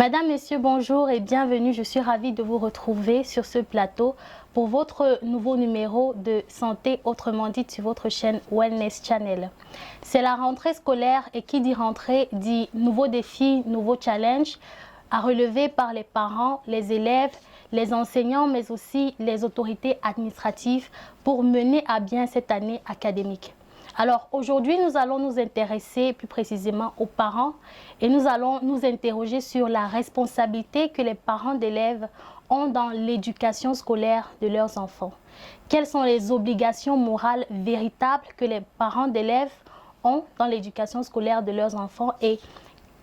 Madame, Messieurs, bonjour et bienvenue. Je suis ravie de vous retrouver sur ce plateau pour votre nouveau numéro de santé, autrement dit sur votre chaîne Wellness Channel. C'est la rentrée scolaire et qui dit rentrée dit nouveaux défis, nouveaux challenges à relever par les parents, les élèves, les enseignants, mais aussi les autorités administratives pour mener à bien cette année académique. Alors aujourd'hui, nous allons nous intéresser plus précisément aux parents et nous allons nous interroger sur la responsabilité que les parents d'élèves ont dans l'éducation scolaire de leurs enfants. Quelles sont les obligations morales véritables que les parents d'élèves ont dans l'éducation scolaire de leurs enfants et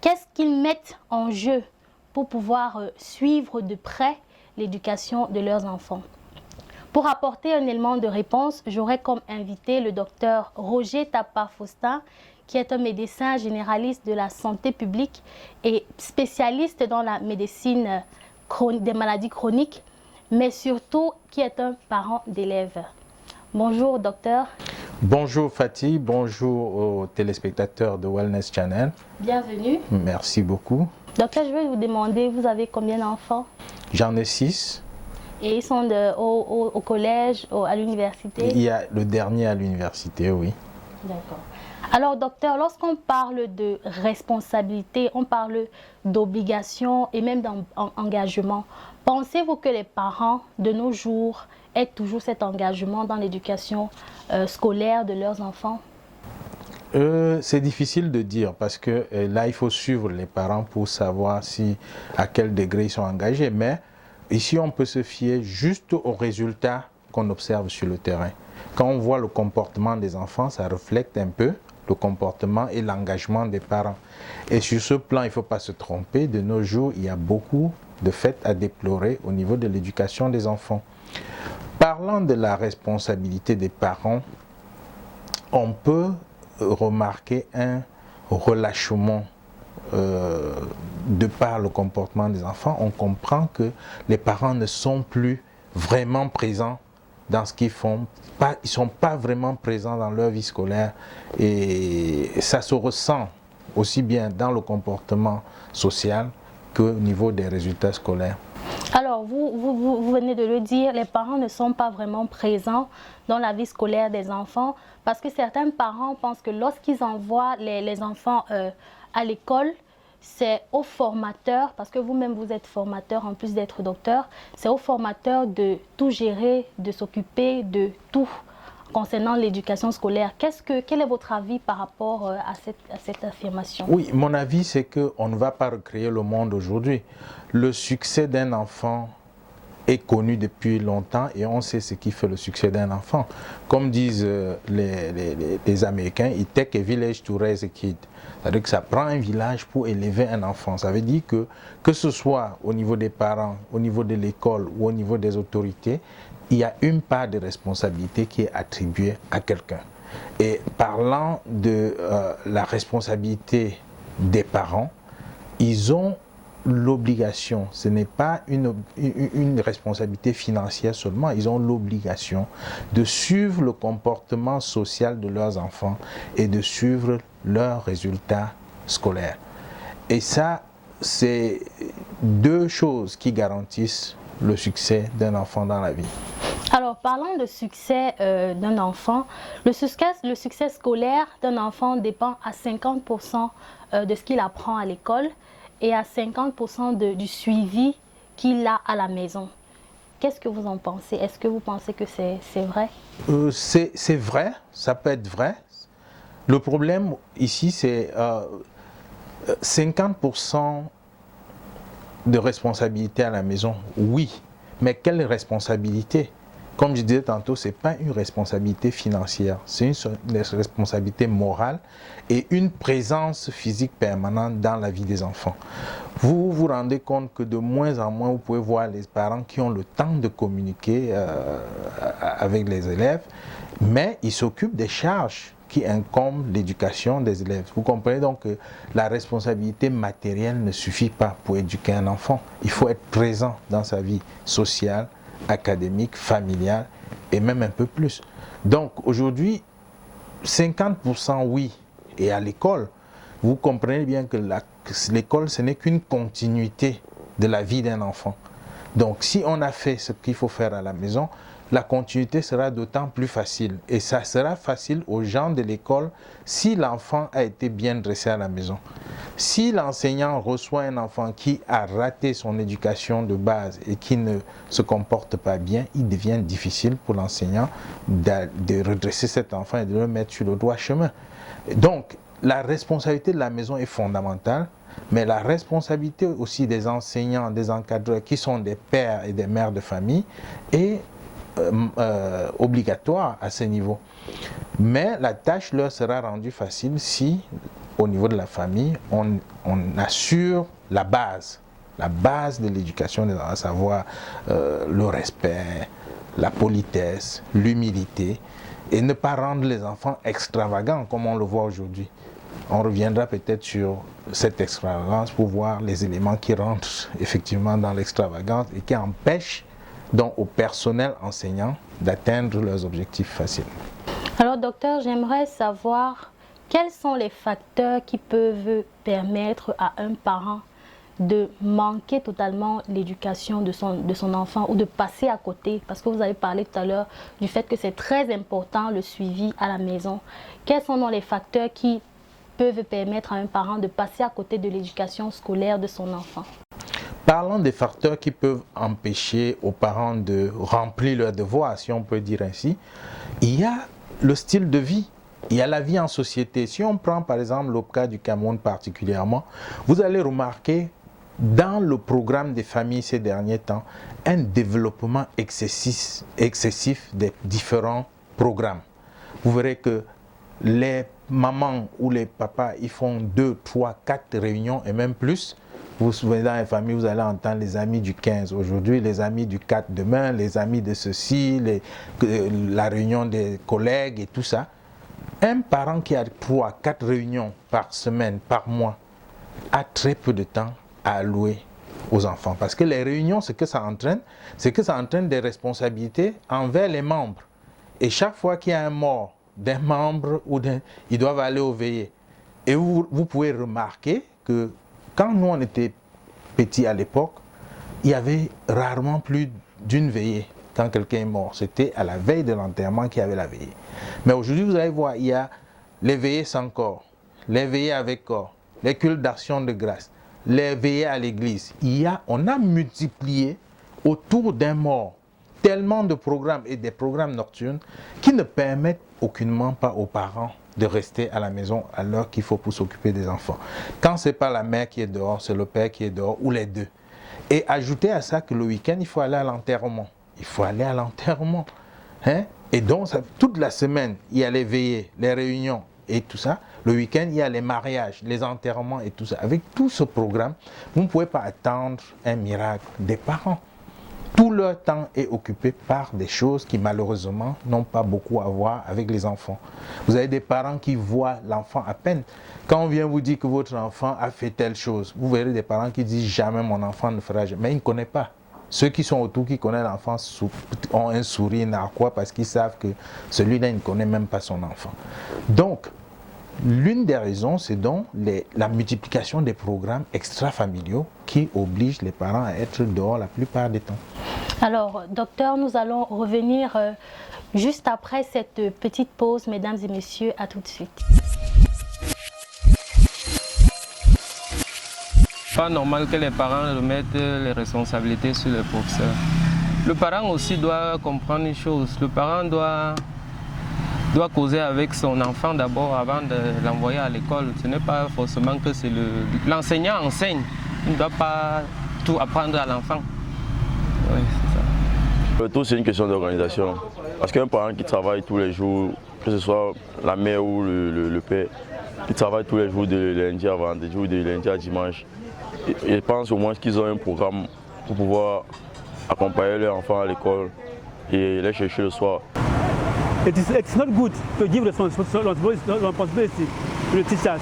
qu'est-ce qu'ils mettent en jeu pour pouvoir suivre de près l'éducation de leurs enfants. Pour apporter un élément de réponse, j'aurai comme invité le docteur Roger Tapa-Faustin, qui est un médecin généraliste de la santé publique et spécialiste dans la médecine des maladies chroniques, mais surtout qui est un parent d'élèves. Bonjour docteur. Bonjour Fatih, bonjour aux téléspectateurs de Wellness Channel. Bienvenue. Merci beaucoup. Docteur, je vais vous demander, vous avez combien d'enfants? J'en ai 6. Et ils sont au collège, à l'université? Il y a le dernier à l'université, oui. D'accord. Alors docteur, lorsqu'on parle de responsabilité, on parle d'obligation et même d'engagement. Pensez-vous que les parents de nos jours aient toujours cet engagement dans l'éducation scolaire de leurs enfants? C'est difficile de dire parce que là, il faut suivre les parents pour savoir à quel degré ils sont engagés. Mais ici, on peut se fier juste aux résultats qu'on observe sur le terrain. Quand on voit le comportement des enfants, ça reflète un peu le comportement et l'engagement des parents. Et sur ce plan, il ne faut pas se tromper. De nos jours, il y a beaucoup de faits à déplorer au niveau de l'éducation des enfants. Parlant de la responsabilité des parents, on peut remarquer un relâchement de par le comportement des enfants. On comprend que les parents ne sont plus vraiment présents dans ce qu'ils font, ils ne sont pas vraiment présents dans leur vie scolaire et ça se ressent aussi bien dans le comportement social qu'au niveau des résultats scolaires. Alors, vous venez de le dire, les parents ne sont pas vraiment présents dans la vie scolaire des enfants parce que certains parents pensent que lorsqu'ils envoient les enfants à l'école, c'est au formateur, parce que vous-même vous êtes formateur en plus d'être docteur, c'est au formateur de tout gérer, de s'occuper de tout concernant l'éducation scolaire. Quel est votre avis par rapport à cette affirmation? Oui, mon avis c'est qu'on ne va pas recréer le monde aujourd'hui. Le succès d'un enfant est connu depuis longtemps et on sait ce qui fait le succès d'un enfant. Comme disent les Américains, it take a village to raise a kid. C'est-à-dire que ça prend un village pour élever un enfant. Ça veut dire que ce soit au niveau des parents, au niveau de l'école ou au niveau des autorités, il y a une part de responsabilité qui est attribuée à quelqu'un. Et parlant de la responsabilité des parents, ils ont l'obligation, ce n'est pas une responsabilité financière seulement, ils ont l'obligation de suivre le comportement social de leurs enfants et de suivre leurs résultats scolaires. Et ça, c'est deux choses qui garantissent le succès d'un enfant dans la vie. Alors, parlons de succès d'un enfant. Le succès scolaire d'un enfant dépend à 50% de ce qu'il apprend à l'école et à 50% du suivi qu'il a à la maison. Qu'est-ce que vous en pensez? Est-ce que vous pensez que c'est vrai? C'est vrai, ça peut être vrai. Le problème ici, c'est 50% de responsabilité à la maison, oui. Mais quelle responsabilité? Comme je disais tantôt, ce n'est pas une responsabilité financière, c'est une responsabilité morale et une présence physique permanente dans la vie des enfants. Vous vous rendez compte que de moins en moins, vous pouvez voir les parents qui ont le temps de communiquer avec les élèves, mais ils s'occupent des charges qui incombent l'éducation des élèves. Vous comprenez donc que la responsabilité matérielle ne suffit pas pour éduquer un enfant. Il faut être présent dans sa vie sociale, académique, familiale et même un peu plus. Donc aujourd'hui, 50% oui, et à l'école, vous comprenez bien que l'école, ce n'est qu'une continuité de la vie d'un enfant. Donc, si on a fait ce qu'il faut faire à la maison, la continuité sera d'autant plus facile. Et ça sera facile aux gens de l'école si l'enfant a été bien dressé à la maison. Si l'enseignant reçoit un enfant qui a raté son éducation de base et qui ne se comporte pas bien, il devient difficile pour l'enseignant de redresser cet enfant et de le mettre sur le droit chemin. Donc, la responsabilité de la maison est fondamentale, mais la responsabilité aussi des enseignants, des encadreurs qui sont des pères et des mères de famille est obligatoire à ce niveau. Mais la tâche leur sera rendue facile si, au niveau de la famille, on assure la base de l'éducation, à savoir le respect, la politesse, l'humilité, et ne pas rendre les enfants extravagants comme on le voit aujourd'hui. On reviendra peut-être sur cette extravagance pour voir les éléments qui rentrent effectivement dans l'extravagance et qui empêchent donc au personnel enseignant d'atteindre leurs objectifs faciles. Alors docteur, j'aimerais savoir quels sont les facteurs qui peuvent permettre à un parent de manquer totalement l'éducation de son enfant ou de passer à côté, parce que vous avez parlé tout à l'heure du fait que c'est très important le suivi à la maison. Quels sont donc les facteurs qui peuvent permettre à un parent de passer à côté de l'éducation scolaire de son enfant? Parlons des facteurs qui peuvent empêcher aux parents de remplir leurs devoirs, si on peut dire ainsi. Il y a le style de vie, il y a la vie en société. Si on prend par exemple le cas du Cameroun particulièrement, vous allez remarquer dans le programme des familles ces derniers temps un développement excessif des différents programmes. Vous verrez que les mamans ou les papas, ils font 2, 3, 4 réunions et même plus. Vous vous souvenez, dans les familles, vous allez entendre les amis du 15 aujourd'hui, les amis du 4 demain, les amis de ceci, la réunion des collègues et tout ça. Un parent qui a 3, 4 réunions par semaine, par mois, a très peu de temps à allouer aux enfants. Parce que les réunions, ce que ça entraîne, c'est que ça entraîne des responsabilités envers les membres. Et chaque fois qu'il y a un mort d'un membre, ils doivent aller au veillées. Et vous pouvez remarquer que quand nous on était petits à l'époque, il y avait rarement plus d'une veillée quand quelqu'un est mort. C'était à la veille de l'enterrement qu'il y avait la veillée. Mais aujourd'hui, vous allez voir, il y a les veillées sans corps, les veillées avec corps, les cultes d'action de grâce, les veillées à l'église. On a multiplié autour d'un mort tellement de programmes et des programmes nocturnes qui ne permettent aucunement pas aux parents de rester à la maison à l'heure qu'il faut pour s'occuper des enfants. Quand ce n'est pas la mère qui est dehors, c'est le père qui est dehors, ou les deux. Et ajoutez à ça que le week-end, il faut aller à l'enterrement. Il faut aller à l'enterrement. Hein? Et donc, toute la semaine, il y a les veillées, les réunions et tout ça. Le week-end, il y a les mariages, les enterrements et tout ça. Avec tout ce programme, vous ne pouvez pas attendre un miracle des parents. Tout leur temps est occupé par des choses qui malheureusement n'ont pas beaucoup à voir avec les enfants. Vous avez des parents qui voient l'enfant à peine. Quand on vient vous dire que votre enfant a fait telle chose, vous verrez des parents qui disent jamais mon enfant ne fera jamais. Mais ils ne connaissent pas. Ceux qui sont autour, qui connaissent l'enfant, ont un sourire narquois parce qu'ils savent que celui-là ne connaît même pas son enfant. Donc, l'une des raisons, c'est donc la multiplication des programmes extrafamiliaux qui obligent les parents à être dehors la plupart des temps. Alors, docteur, nous allons revenir juste après cette petite pause, mesdames et messieurs. À tout de suite. Pas normal que les parents remettent les responsabilités sur les professeurs. Le parent aussi doit comprendre une chose. Le parent doit causer avec son enfant d'abord avant de l'envoyer à l'école. Ce n'est pas forcément que c'est l'enseignant enseigne. Il ne doit pas tout apprendre à l'enfant. Oui, c'est ça. Le tout, c'est une question d'organisation. Parce qu'un parent qui travaille tous les jours, que ce soit la mère ou le père, qui travaille tous les jours de lundi à vendredi ou de lundi à dimanche, je pense au moins qu'ils ont un programme pour pouvoir accompagner leur enfant à l'école et les chercher le soir. It's not good to give responsibility to the teachers.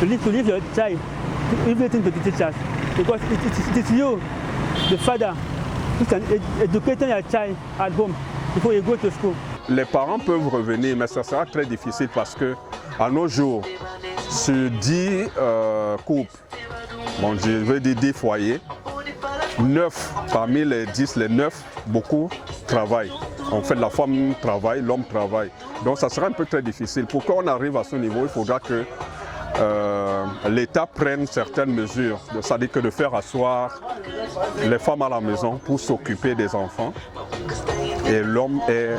You need to leave your child everything to the teachers because it is you, the father, who can educate your child at home before you go to school. Les parents peuvent revenir, mais ça sera très difficile parce que à nos jours, sur 10 couples, bon, je veux dire 10 foyers, 9 parmi les 10, les 9, beaucoup travaillent. En fait, la femme travaille, l'homme travaille. Donc ça sera un peu très difficile. Pour qu'on arrive à ce niveau, il faudra que l'État prenne certaines mesures. C'est-à-dire que de faire asseoir les femmes à la maison pour s'occuper des enfants et l'homme est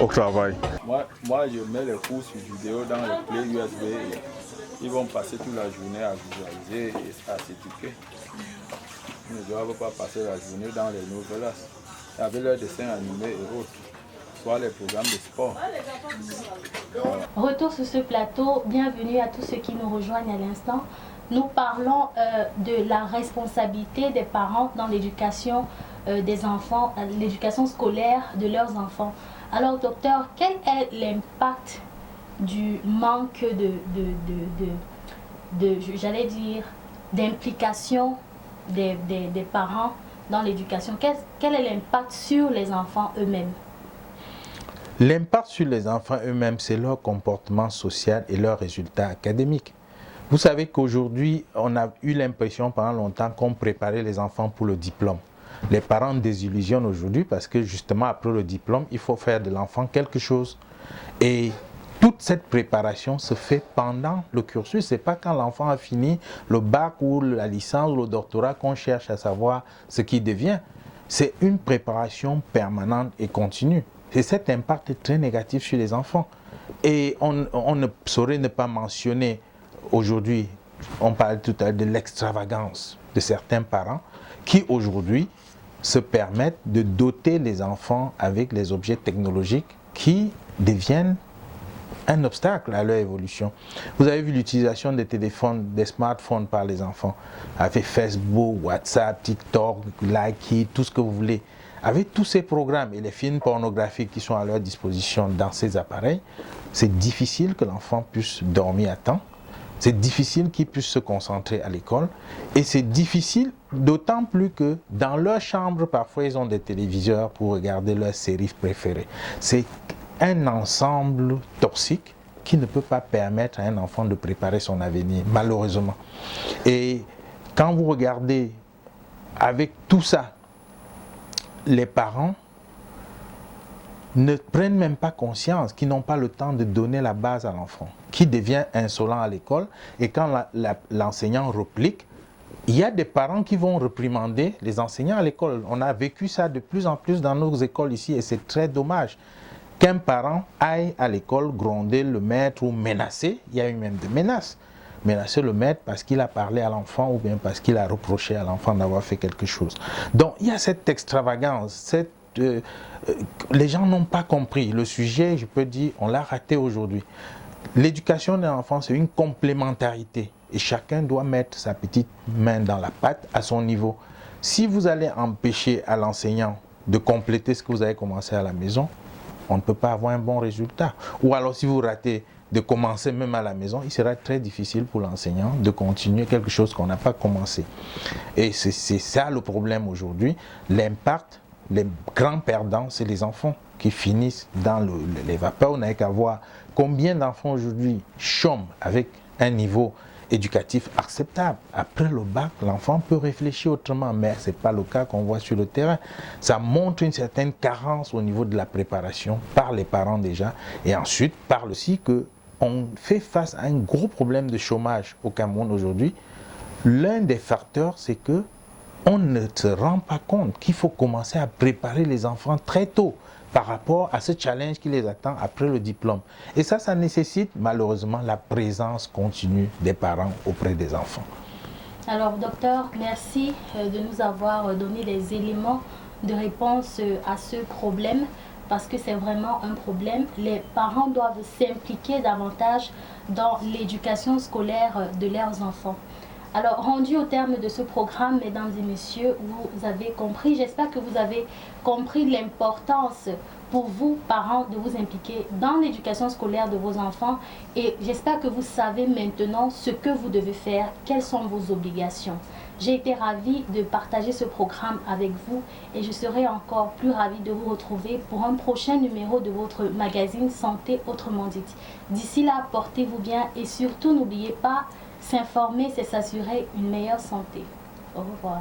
au travail. Moi, je mets les cours sur vidéo dans le clé USB. Et ils vont passer toute la journée à visualiser et à s'éduquer. Ils ne doivent pas passer la journée dans les novelas avec leurs dessins animés et autres, soit les programmes de sport. Retour sur ce plateau, bienvenue à tous ceux qui nous rejoignent à l'instant. Nous parlons de la responsabilité des parents dans l'éducation des enfants, l'éducation scolaire de leurs enfants. Alors docteur, quel est l'impact du manque j'allais dire, d'implication des parents dans l'éducation? Quel est l'impact sur les enfants eux-mêmes? L'impact sur les enfants eux-mêmes, c'est leur comportement social et leurs résultats académiques. Vous savez qu'aujourd'hui, on a eu l'impression pendant longtemps qu'on préparait les enfants pour le diplôme. Les parents désillusionnent aujourd'hui parce que justement après le diplôme, il faut faire de l'enfant quelque chose. Et toute cette préparation se fait pendant le cursus. Ce n'est pas quand l'enfant a fini le bac ou la licence ou le doctorat qu'on cherche à savoir ce qu'il devient. C'est une préparation permanente et continue. Et cet impact est très négatif sur les enfants. Et on ne saurait ne pas mentionner aujourd'hui, on parlait tout à l'heure de l'extravagance de certains parents qui aujourd'hui se permettent de doter les enfants avec les objets technologiques qui deviennent un obstacle à leur évolution. Vous avez vu l'utilisation des téléphones, des smartphones par les enfants, avec Facebook, WhatsApp, TikTok, Likee, tout ce que vous voulez. Avec tous ces programmes et les films pornographiques qui sont à leur disposition dans ces appareils, c'est difficile que l'enfant puisse dormir à temps. C'est difficile qu'ils puissent se concentrer à l'école et c'est difficile d'autant plus que dans leur chambre, parfois ils ont des téléviseurs pour regarder leurs séries préférées. C'est un ensemble toxique qui ne peut pas permettre à un enfant de préparer son avenir, malheureusement. Et quand vous regardez avec tout ça, les parents ne prennent même pas conscience qu'ils n'ont pas le temps de donner la base à l'enfant, qui devient insolent à l'école. Et quand l'enseignant replique, il y a des parents qui vont réprimander les enseignants à l'école. On a vécu ça de plus en plus dans nos écoles ici et c'est très dommage qu'un parent aille à l'école gronder le maître ou menacer. Il y a eu même des menaces. Menacer le maître parce qu'il a parlé à l'enfant ou bien parce qu'il a reproché à l'enfant d'avoir fait quelque chose. Donc il y a cette extravagance, les gens n'ont pas compris. Le sujet, je peux dire, on l'a raté aujourd'hui. L'éducation d'un enfant, c'est une complémentarité. Et chacun doit mettre sa petite main dans la pâte à son niveau. Si vous allez empêcher à l'enseignant de compléter ce que vous avez commencé à la maison, on ne peut pas avoir un bon résultat. Ou alors si vous ratez de commencer même à la maison, il sera très difficile pour l'enseignant de continuer quelque chose qu'on n'a pas commencé. Et c'est ça le problème aujourd'hui. L'impact, les grands perdants, c'est les enfants qui finissent dans les vapeurs. On n'a qu'à voir combien d'enfants aujourd'hui chôment avec un niveau éducatif acceptable. Après le bac, l'enfant peut réfléchir autrement, mais ce n'est pas le cas qu'on voit sur le terrain. Ça montre une certaine carence au niveau de la préparation par les parents déjà, et ensuite par aussi qu'on fait face à un gros problème de chômage au Cameroun aujourd'hui. L'un des facteurs, c'est que on ne se rend pas compte qu'il faut commencer à préparer les enfants très tôt par rapport à ce challenge qui les attend après le diplôme. Et ça nécessite malheureusement la présence continue des parents auprès des enfants. Alors docteur, merci de nous avoir donné des éléments de réponse à ce problème, parce que c'est vraiment un problème. Les parents doivent s'impliquer davantage dans l'éducation scolaire de leurs enfants. Alors, rendu au terme de ce programme, mesdames et messieurs, vous avez compris, j'espère que vous avez compris l'importance pour vous, parents, de vous impliquer dans l'éducation scolaire de vos enfants, et j'espère que vous savez maintenant ce que vous devez faire, quelles sont vos obligations. J'ai été ravie de partager ce programme avec vous et je serai encore plus ravie de vous retrouver pour un prochain numéro de votre magazine Santé Autrement Dit. D'ici là, portez-vous bien et surtout n'oubliez pas, s'informer, c'est s'assurer une meilleure santé. Au revoir.